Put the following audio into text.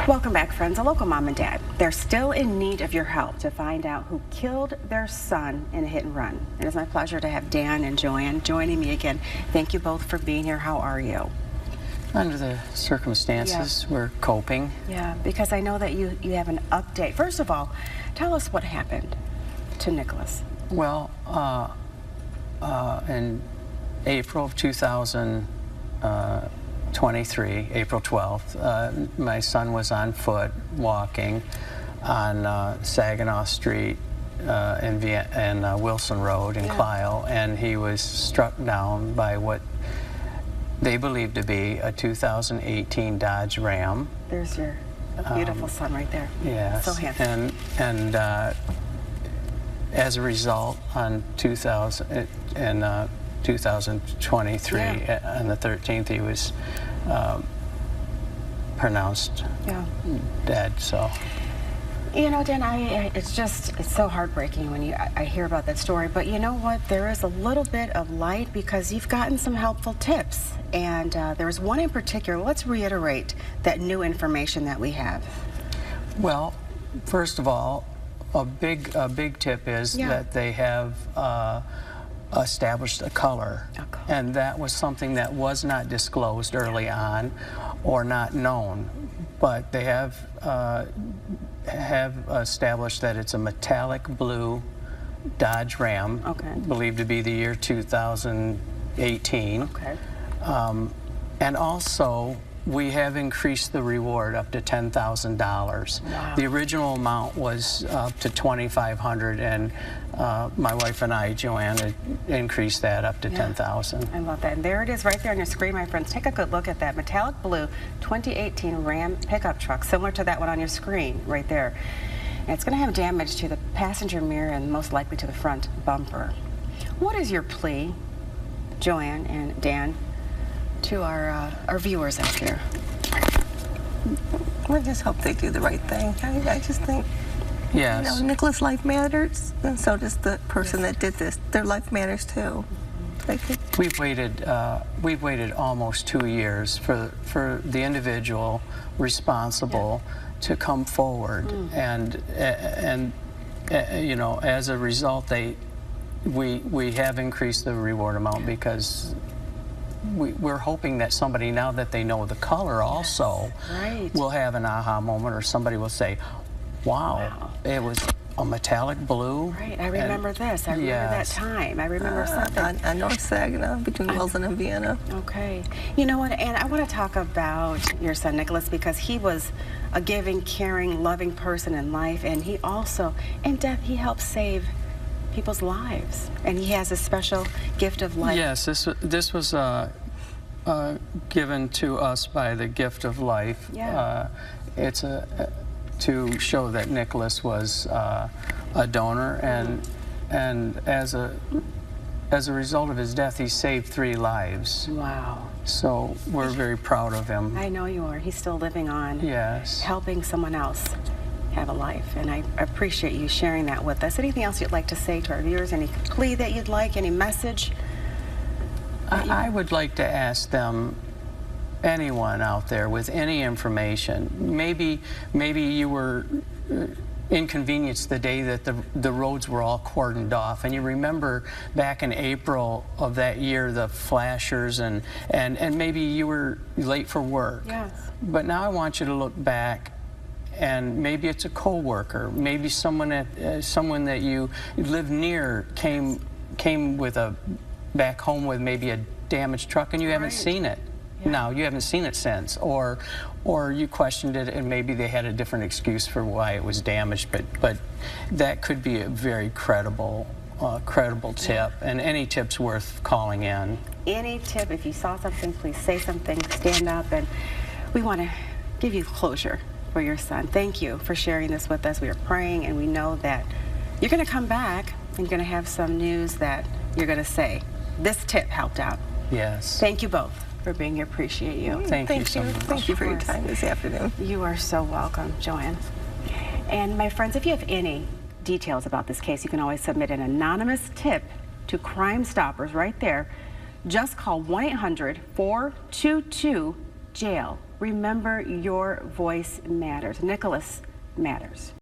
Welcome back, friends. A local mom and dad. They're still in need of your help to find out who killed their son in a hit and run. It is my pleasure to have Dan and Joanne joining me again. Thank you both for being here. How are you? Under the circumstances, we're coping. Yeah, because I know that you have an update. First of all, tell us what happened to Nicholas. Well, in April of 2023, April 12th, my son was on foot walking on Saginaw Street and Wilson Road in Clio, and he was struck down by what they believed to be a 2018 Dodge Ram. There's your beautiful son right there. Yes. So handsome. And as a result, on 2023, on the 13th, he was pronounced dead. So. You know, Dan, it's so heartbreaking when I hear about that story. But you know what? There is a little bit of light because you've gotten some helpful tips. And there was one in particular. Let's reiterate that new information that we have. Well, first of all, a big tip is that they have established a color. And that was something that was not disclosed early on or not known. But they have established that it's a metallic blue Dodge Ram, believed to be the year 2018. And also, we have increased the reward up to $10,000. Wow. The original amount was up to $2,500, and my wife and I, Joanne, increased that up to $10,000. I love that. And there it is right there on your screen, my friends. Take a good look at that metallic blue 2018 Ram pickup truck, similar to that one on your screen right there. And it's going to have damage to the passenger mirror and most likely to the front bumper. What is your plea, Joanne and Dan, to our viewers out there? I just hope they do the right thing. I just think, you know, Nicholas' life matters, and so does the person that did this. Their life matters too. We've waited almost 2 years for the individual responsible to come forward, and you know, as a result, we have increased the reward amount because we're hoping that somebody, now that they know the color also, will have an aha moment, or somebody will say, wow, it was a metallic blue. Right, I remember this. I remember that time. I remember something. On North Saginaw, between Wilson and Vienna. Okay. You know what, and I want to talk about your son, Nicholas, because he was a giving, caring, loving person in life, and he also, in death, he helped save people's lives, and he has a special gift of life. Yes, this was given to us by the Gift of Life. It's to show that Nicholas was a donor, and as a result of his death, he saved 3 lives. Wow. So we're very proud of him. I know you are. He's still living on. Yes. Helping someone else have a life, and I appreciate you sharing that with us. Anything else you'd like to say to our viewers? Any plea that you'd like? Any message? I would like to ask them, anyone out there with any information, maybe you were inconvenienced the day that the roads were all cordoned off, and you remember back in April of that year the flashers, and maybe you were late for work. Yes. But now I want you to look back, and maybe it's a co-worker, maybe someone that you live near came back home with maybe a damaged truck, and you haven't seen it. No, you haven't seen it since, or you questioned it, and maybe they had a different excuse for why it was damaged. But that could be a very credible tip, and any tip's worth calling in. Any tip, if you saw something, please say something, stand up, and we want to give you closure for your son. Thank you for sharing this with us. We are praying, and we know that you're going to come back and you're going to have some news that you're going to say, this tip helped out. Yes. Thank you both for being here. Appreciate you. Thank you so much. Thank you for your time this afternoon. You are so welcome, Joanne. And my friends, if you have any details about this case, you can always submit an anonymous tip to Crime Stoppers right there. Just call 1-800-422-JAIL. remember your voice matters. Nicholas matters.